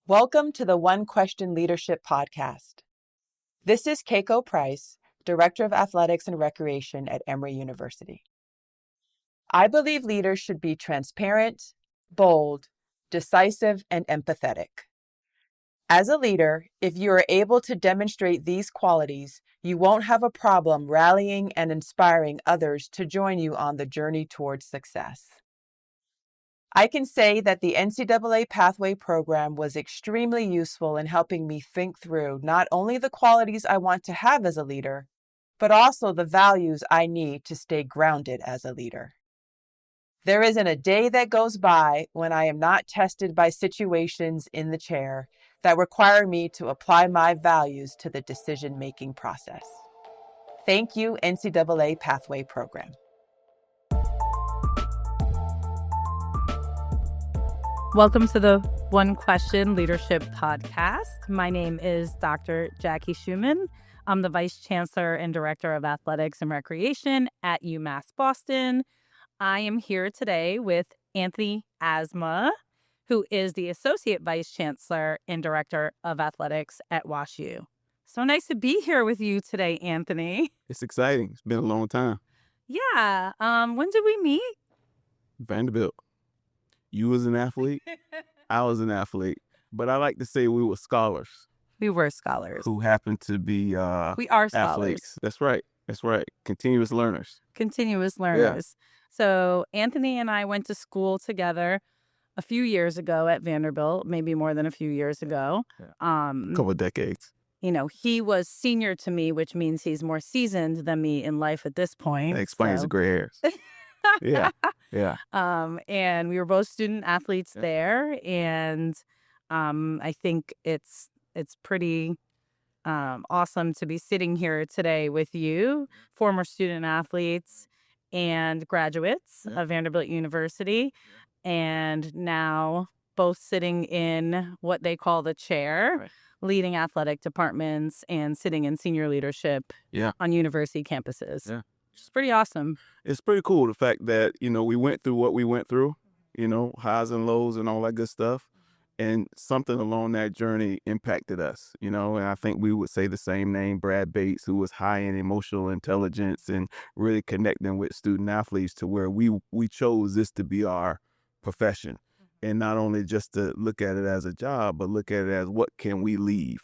Welcome to the One Question Leadership Podcast. This is Keiko Price, Director of Athletics and Recreation at Emory University. I believe leaders should be transparent, bold, decisive, and empathetic. As a leader, if you are able to demonstrate these qualities, you won't have a problem rallying and inspiring others to join you on the journey towards success. I can say that the NCAA Pathway Program was extremely useful in helping me think through not only the qualities I want to have as a leader, but also the values I need to stay grounded as a leader. There isn't a day that goes by when I am not tested by situations in the chair that require me to apply my values to the decision-making process. Thank you, NCAA Pathway Program. Welcome to the One Question Leadership Podcast. My name is Dr. Jacqui Schuman. I'm the Vice Chancellor and Director of Athletics and Recreation at UMASS-Boston. I am here today with Anthony Azama, who is the Associate Vice Chancellor and Director of Athletics at WashU. So nice to be here with you today, Anthony. It's exciting. It's been a long time. Yeah. When did we meet? Vanderbilt. You was an athlete. I was an athlete. But I like to say we were scholars. We were scholars. Who happened to be we are scholars. athletes. That's right. Continuous learners. Yeah. So Anthony and I went to school together a few years ago at Vanderbilt, maybe more than a few years ago. Yeah. A couple of decades. You know, he was senior to me, which means he's more seasoned than me in life at this point. That explains the gray hairs. Yeah. And we were both student athletes there, and I think it's pretty awesome to be sitting here today with you, former student athletes and graduates of Vanderbilt University, and now both sitting in what they call the chair, leading athletic departments and sitting in senior leadership on university campuses. Yeah. It's pretty awesome. It's pretty cool, the fact that, we went through what we went through, highs and lows and all that good stuff. And something along that journey impacted us, and I think we would say the same name, Brad Bates, who was high in emotional intelligence and really connecting with student athletes to where we chose this to be our profession. And not only just to look at it as a job, but look at it as what can we leave?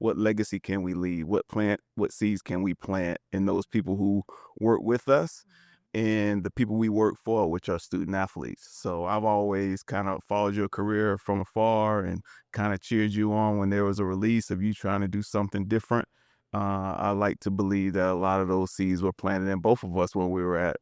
What legacy can we leave? What seeds can we plant in those people who work with us and the people we work for, which are student athletes. So I've always kind of followed your career from afar and kind of cheered you on when there was a release of you trying to do something different. I like to believe that a lot of those seeds were planted in both of us when we were at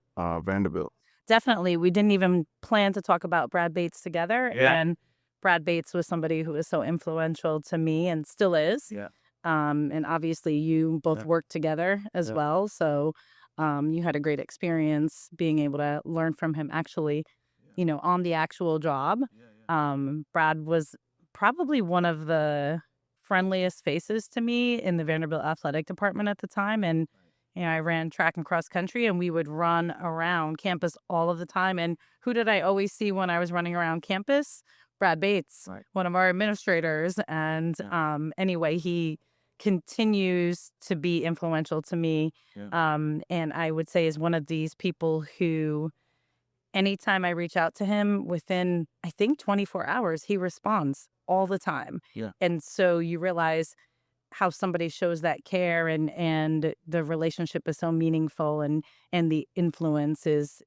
Vanderbilt. Definitely. We didn't even plan to talk about Brad Bates together. Yeah. And Brad Bates was somebody who was so influential to me and still is. Yeah. And obviously you both worked together as well. So you had a great experience being able to learn from him actually, on the actual job. Brad was probably one of the friendliest faces to me in the Vanderbilt athletic department at the time. And I ran track and cross country, and we would run around campus all of the time. And who did I always see when I was running around campus? Brad Bates, one of our administrators. And anyway, he continues to be influential to me. And I would say is one of these people who, anytime I reach out to him, within, I think, 24 hours, he responds all the time. Yeah. And so you realize how somebody shows that care and the relationship is so meaningful and the influence is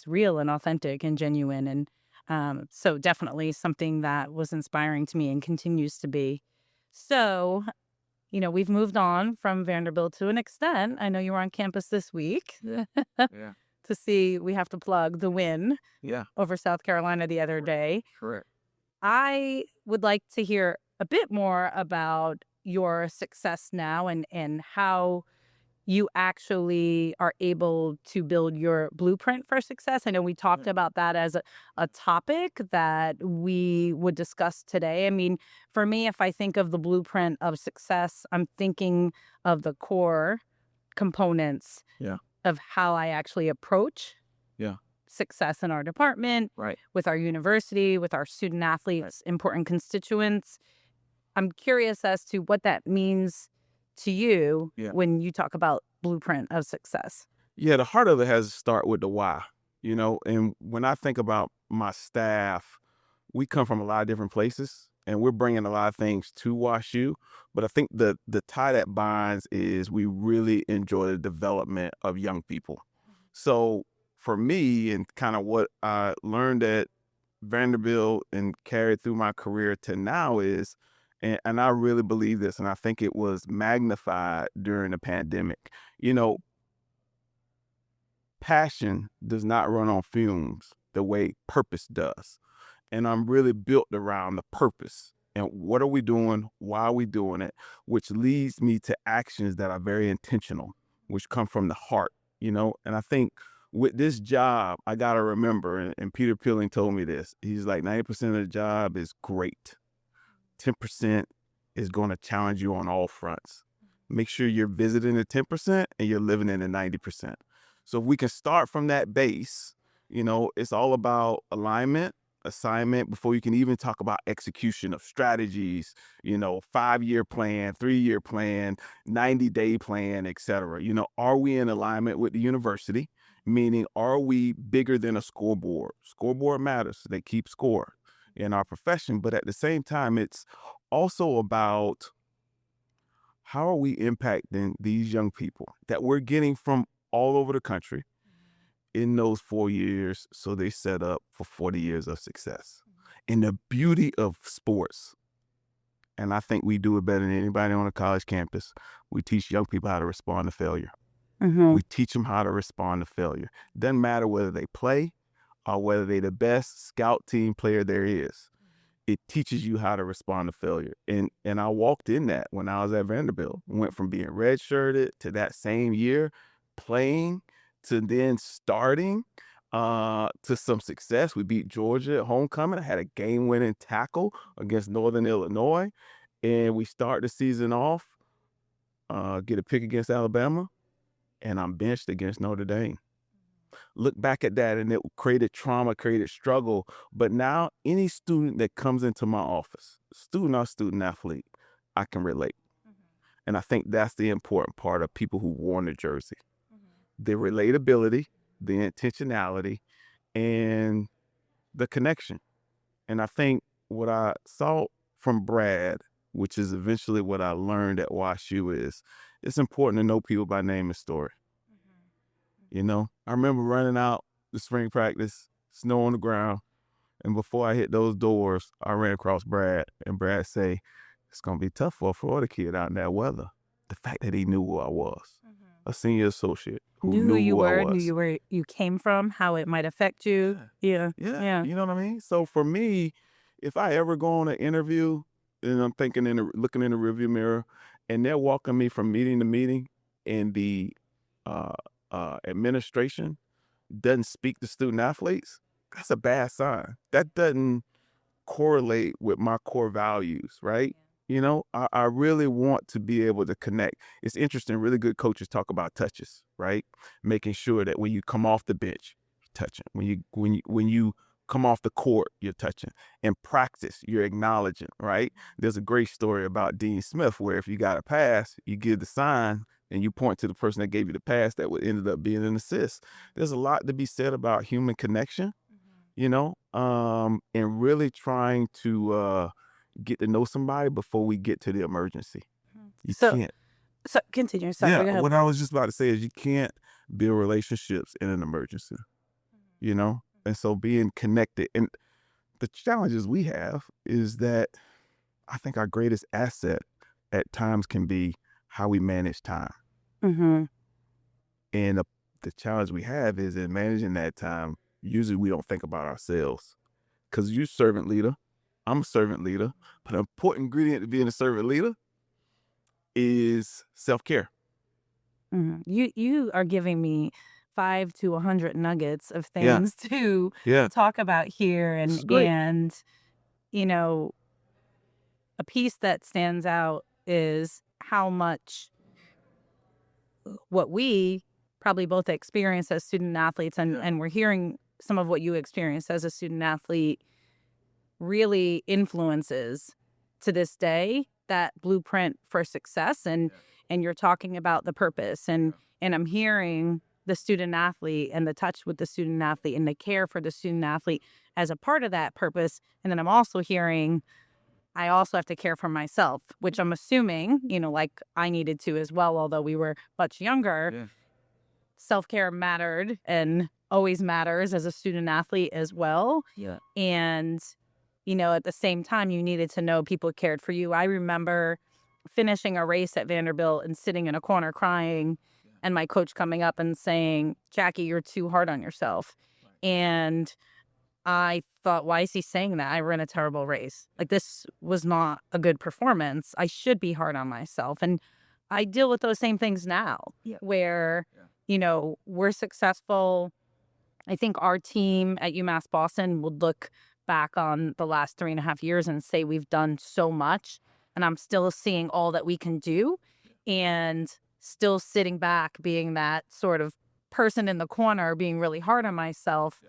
real and authentic and genuine. And so definitely something that was inspiring to me and continues to be. So, we've moved on from Vanderbilt to an extent. I know you were on campus this week to see, we have to plug the win over South Carolina the other day. Correct. I would like to hear a bit more about your success now and how you actually are able to build your blueprint for success. I know we talked about that as a topic that we would discuss today. I mean, for me, if I think of the blueprint of success, I'm thinking of the core components of how I actually approach success in our department, with our university, with our student athletes, important constituents. I'm curious as to what that means to you when you talk about blueprint of success. Yeah, the heart of it has to start with the why, and when I think about my staff, we come from a lot of different places and we're bringing a lot of things to WashU. But I think the tie that binds is we really enjoy the development of young people. So for me, and kind of what I learned at Vanderbilt and carried through my career to now is, and I really believe this, and I think it was magnified during the pandemic, passion does not run on fumes the way purpose does. And I'm really built around the purpose and what are we doing, why are we doing it, which leads me to actions that are very intentional, which come from the heart, and I think with this job, I got to remember, and Peter Pilling told me this, he's like 90% of the job is great. 10% is going to challenge you on all fronts. Make sure you're visiting the 10% and you're living in the 90%. So if we can start from that base, it's all about alignment, assignment, before you can even talk about execution of strategies, 5-year plan, 3-year plan, 90-day plan, etc. Are we in alignment with the university? Meaning, are we bigger than a scoreboard? Scoreboard matters. They keep score in our profession. But at the same time, it's also about how are we impacting these young people that we're getting from all over the country in those 4 years so they set up for 40 years of success. And the beauty of sports, and I think we do it better than anybody on a college campus, we teach young people how to respond to failure. We teach them how to respond to failure. Doesn't matter whether they play or whether they're the best scout team player there is. It teaches you how to respond to failure. And I walked in that when I was at Vanderbilt. Went from being redshirted to that same year playing to then starting to some success. We beat Georgia at homecoming. I had a game-winning tackle against Northern Illinois. And we start the season off, get a pick against Alabama, and I'm benched against Notre Dame. Look back at that, and it created trauma, created struggle. But now any student that comes into my office, student or student athlete, I can relate. And I think that's the important part of people who wore the jersey. The relatability, the intentionality, and the connection. And I think what I saw from Brad, which is eventually what I learned at WashU, is it's important to know people by name and story. I remember running out the spring practice, snow on the ground, and before I hit those doors, I ran across Brad, and Brad say, it's going to be tough for a Florida kid out in that weather. The fact that he knew who I was, a senior associate who knew who I was. Knew where you came from, how it might affect you. Yeah. You know what I mean? So for me, if I ever go on an interview and I'm thinking looking in the rearview mirror and they're walking me from meeting to meeting and the administration doesn't speak to student athletes, that's a bad sign. That doesn't correlate with my core values, right? I really want to be able to connect. It's interesting. Really good coaches talk about touches, right? Making sure that when you come off the bench, you're touching. When you come off the court, you're touching. In practice, you're acknowledging, right? There's a great story about Dean Smith where if you got a pass, you give the sign and you point to the person that gave you the pass that would ended up being an assist. There's a lot to be said about human connection, and really trying to get to know somebody before we get to the emergency. You can't. So continue. Sorry, go ahead. What I was just about to say is you can't build relationships in an emergency, And so being connected. And the challenges we have is that I think our greatest asset at times can be how we manage time. And the challenge we have is in managing that time, usually we don't think about ourselves. Because you're servant leader, I'm a servant leader, but an important ingredient to being a servant leader is self-care. You are giving me 5 to 100 nuggets of things to talk about here, and a piece that stands out is how much what we probably both experienced as student athletes, and we're hearing some of what you experienced as a student athlete really influences to this day, that blueprint for success. And you're talking about the purpose, and I'm hearing the student athlete and the touch with the student athlete and the care for the student athlete as a part of that purpose. And then I'm also hearing I also have to care for myself, which I'm assuming, like I needed to as well, although we were much younger. Yeah. Self-care mattered and always matters as a student athlete as well. Yeah. And, at the same time, you needed to know people cared for you. I remember finishing a race at Vanderbilt and sitting in a corner crying, and my coach coming up and saying, "Jacqui, you're too hard on yourself." And I thought, why is he saying that? I ran a terrible race. Like, this was not a good performance. I should be hard on myself. And I deal with those same things now where, we're successful. I think our team at UMASS-Boston would look back on the last 3.5 years and say we've done so much, and I'm still seeing all that we can do and still sitting back being that sort of person in the corner being really hard on myself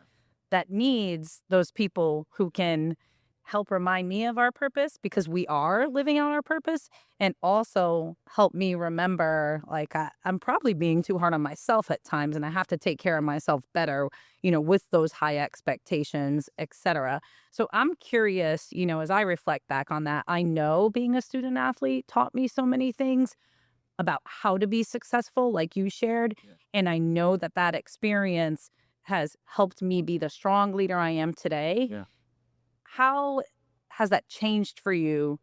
that needs those people who can help remind me of our purpose, because we are living out our purpose, and also help me remember, like, I'm probably being too hard on myself at times, and I have to take care of myself better, with those high expectations, etc. So I'm curious, as I reflect back on that, I know being a student athlete taught me so many things about how to be successful, like you shared. And I know that experience has helped me be the strong leader I am today. How has that changed for you,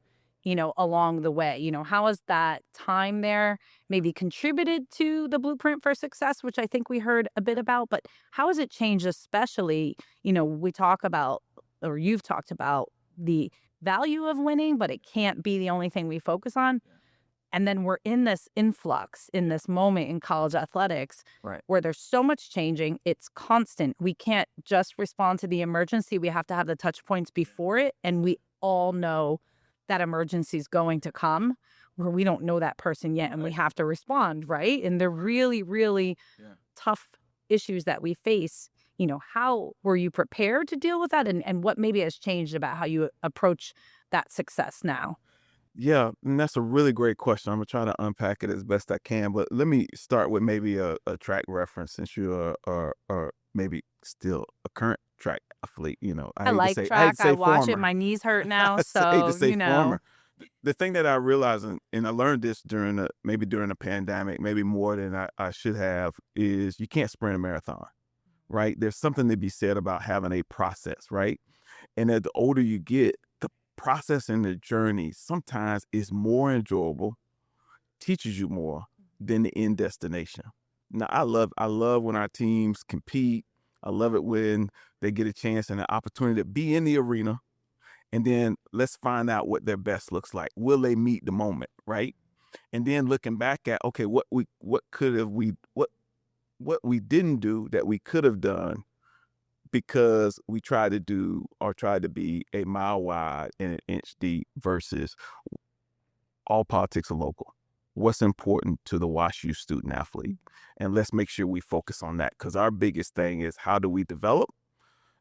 along the way? How has that time there maybe contributed to the blueprint for success, which I think we heard a bit about, but how has it changed, especially, we talk about, or you've talked about, the value of winning, but it can't be the only thing we focus on. And then we're in this influx, in this moment in college athletics, where there's so much changing. It's constant. We can't just respond to the emergency. We have to have the touch points before it. And we all know that emergency is going to come, where we don't know that person yet, and we have to respond, right? And they're really, really tough issues that we face. How were you prepared to deal with that? And what maybe has changed about how you approach that success now? Yeah, and that's a really great question. I'm gonna try to unpack it as best I can, but let me start with maybe a track reference, since you are maybe still a current track athlete. I like track. I watch it. My knees hurt now, so hate to say former. The thing that I realized, and I learned this during a pandemic, maybe more than I should have, is you can't sprint a marathon, right? There's something to be said about having a process, right? And as the older you get, process and the journey sometimes is more enjoyable, teaches you more than the end destination. Now, I love when our teams compete. I love it when they get a chance and an opportunity to be in the arena, and then let's find out what their best looks like. Will they meet the moment, right? And then looking back at, okay, what we didn't do that we could have done, because we tried to be a mile wide and an inch deep, versus all politics are local. What's important to the WashU student athlete? And let's make sure we focus on that, because our biggest thing is, how do we develop?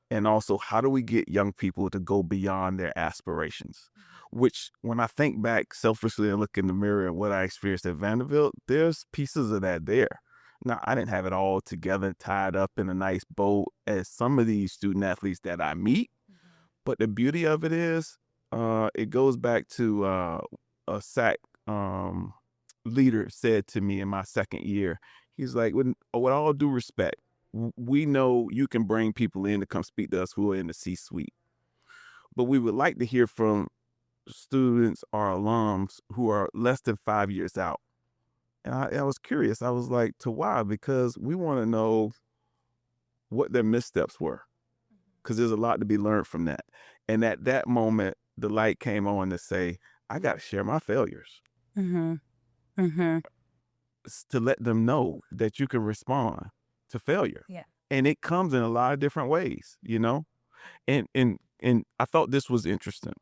And also, how do we get young people to go beyond their aspirations? Which, when I think back selfishly and look in the mirror at what I experienced at Vanderbilt, there's pieces of that there. Now, I didn't have it all together, tied up in a nice bow as some of these student athletes that I meet. But the beauty of it is, it goes back to a SAC leader said to me in my second year. He's like, with all due respect, we know you can bring people in to come speak to us who are in the C-suite, but we would like to hear from students or alums who are less than 5 years out. And I was curious. I was like, to why? Because we want to know what their missteps were, because there's a lot to be learned from that. And at that moment, the light came on to say, I got to share my failures. To let them know that you can respond to failure. And it comes in a lot of different ways, And I thought this was interesting,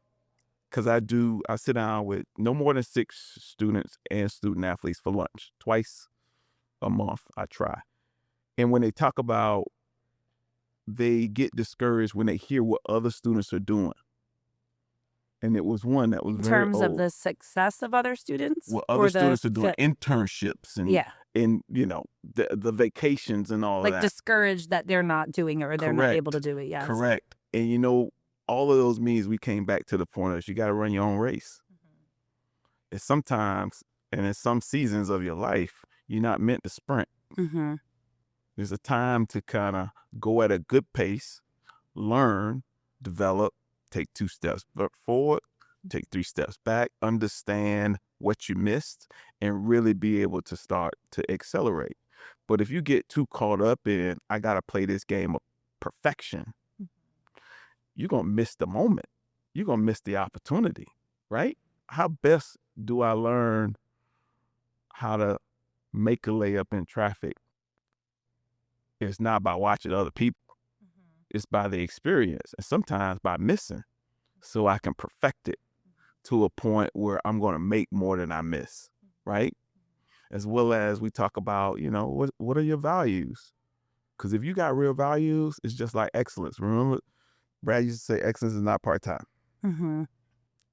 because I sit down with no more than 6 students and student athletes for lunch twice a month. I try. And when they talk about, they get discouraged when they hear what other students are doing. And it was one that was In very terms old. of the success of other students? Well, or other students are doing internships and, Yeah. and you know, the vacations and all of Like that. discouraged that th're not doing it or they're not able to do it. Yes. Correct. And you know, all of those means we came back to the point of you got to run your own race. It's sometimes, and in some seasons of your life, you're not meant to sprint. There's a time to kind of go at a good pace, learn, develop, take 2 steps forward, take 3 steps back, understand what you missed, and really be able to start to accelerate. But if you get too caught up in, I got to play this game of perfection, you're going to miss the moment. You're going to miss the opportunity, right? How best do I learn how to make a layup in traffic? It's not by watching other people. It's by the experience, and sometimes by missing, so I can perfect it to a point where I'm going to make more than I miss, right? As well as we talk about, you know, what are your values? Because if you got real values, it's just like excellence. Remember, Brad used to say excellence is not part-time.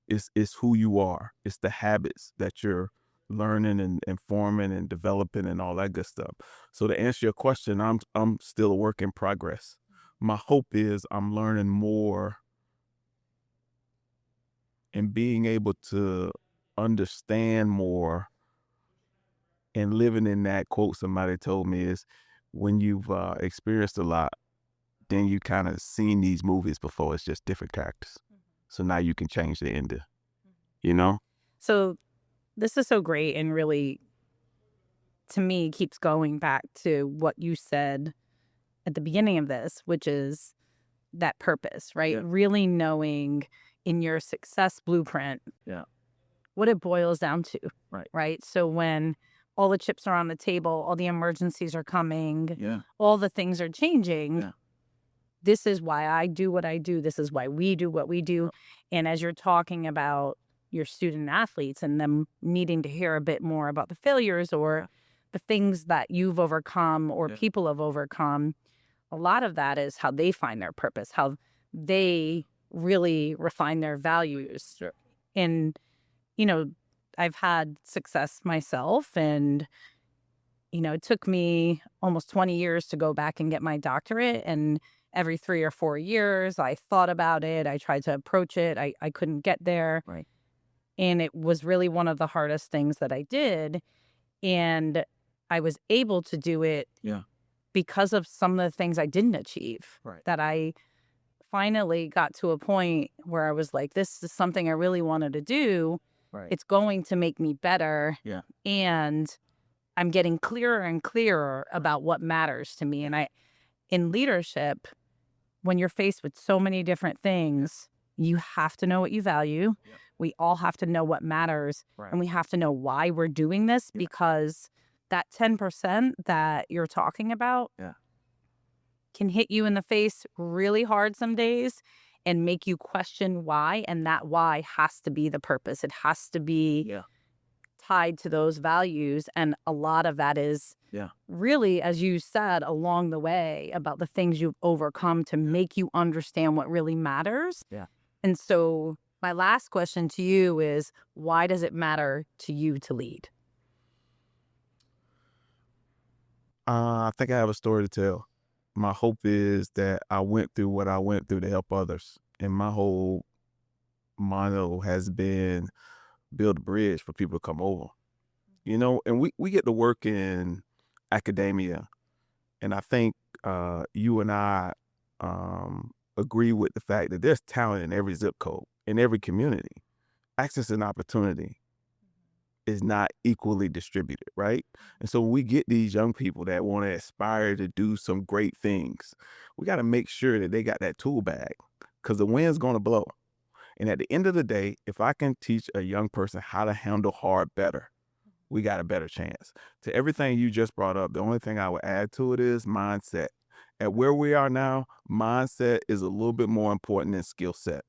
It's who you are. It's the habits that you're learning and forming and developing and all that good stuff. So to answer your question, I'm still a work in progress. My hope is I'm learning more and being able to understand more, and living in that quote somebody told me is when you've experienced a lot, then you kind of seen these movies before. It's just different characters. So now you can change the ending, you know? So this is so great and really, to me, keeps going back to what you said at the beginning of this, which is that purpose, right? Yeah. Really knowing in your success blueprint what it boils down to, right? So when all the chips are on the table, all the emergencies are coming, all the things are changing, this is why I do what I do. This is why we do what we do. And as you're talking about your student athletes and them needing to hear a bit more about the failures or the things that you've overcome or people have overcome, a lot of that is how they find their purpose, how they really refine their values. And, you know, I've had success myself, and, you know, it took me almost 20 years to go back and get my doctorate. And every 3 or 4 years, I thought about it. I tried to approach it. I couldn't get there. And it was really one of the hardest things that I did. And I was able to do it because of some of the things I didn't achieve. That I finally got to a point where I was like, this is something I really wanted to do. It's going to make me better. And I'm getting clearer and clearer about what matters to me. And in leadership, when you're faced with so many different things, you have to know what you value. We all have to know what matters. And we have to know why we're doing this, because that 10% that you're talking about can hit you in the face really hard some days and make you question why. And that why has to be the purpose. It has to be tied to those values. And a lot of that is really, as you said, along the way about the things you've overcome to make you understand what really matters. And so my last question to you is, why does it matter to you to lead? I think I have a story to tell. My hope is that I went through what I went through to help others. And my whole motto has been build a bridge for people to come over. You know, and we get to work in academia. And I think you and I agree with the fact that there's talent in every zip code, in every community. Access and opportunity is not equally distributed, right? And so when we get these young people that want to aspire to do some great things, we got to make sure that they got that tool bag, because the wind's going to blow. And at the end of the day, if I can teach a young person how to handle hard better, we got a better chance. To everything you just brought up, the only thing I would add to it is mindset. At where we are now, mindset is a little bit more important than skill set,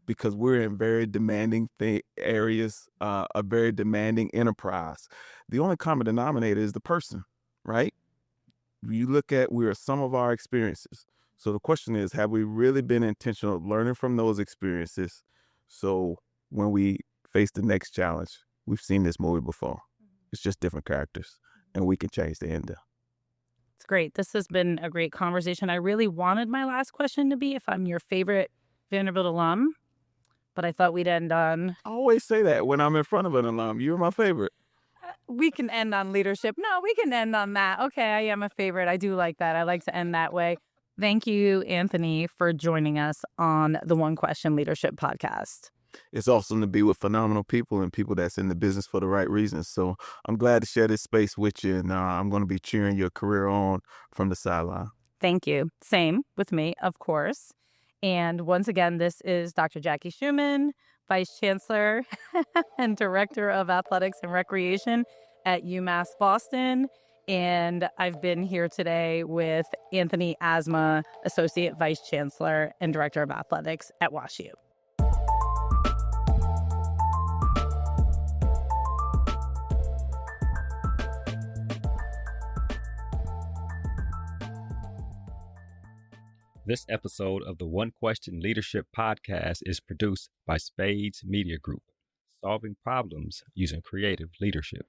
because we're in very demanding areas, a very demanding enterprise. The only common denominator is the person, right? You look at where some of our experiences. So the question is, have we really been intentional learning from those experiences, So when we face the next challenge, we've seen this movie before. It's just different characters, and we can change the ending. It's great. This has been a great conversation. I really wanted my last question to be if I'm your favorite Vanderbilt alum, but I thought we'd end on... I always say that when I'm in front of an alum. You're my favorite. We can end on leadership. No, we can end on that. Okay, I am a favorite. I do like that. I like to end that way. Thank you, Anthony, for joining us on the One Question Leadership Podcast. It's awesome to be with phenomenal people and people that's in the business for the right reasons. So I'm glad to share this space with you, and I'm going to be cheering your career on from the sideline. Thank you. Same with me, of course. And once again, this is Dr. Jacqui Schuman, Vice Chancellor and Director of Athletics and Recreation at UMASS-Boston. And I've been here today with Anthony Azama, Associate Vice Chancellor and Director of Athletics at WashU. This episode of the One Question Leadership Podcast is produced by Spades Media Group, solving problems using creative leadership.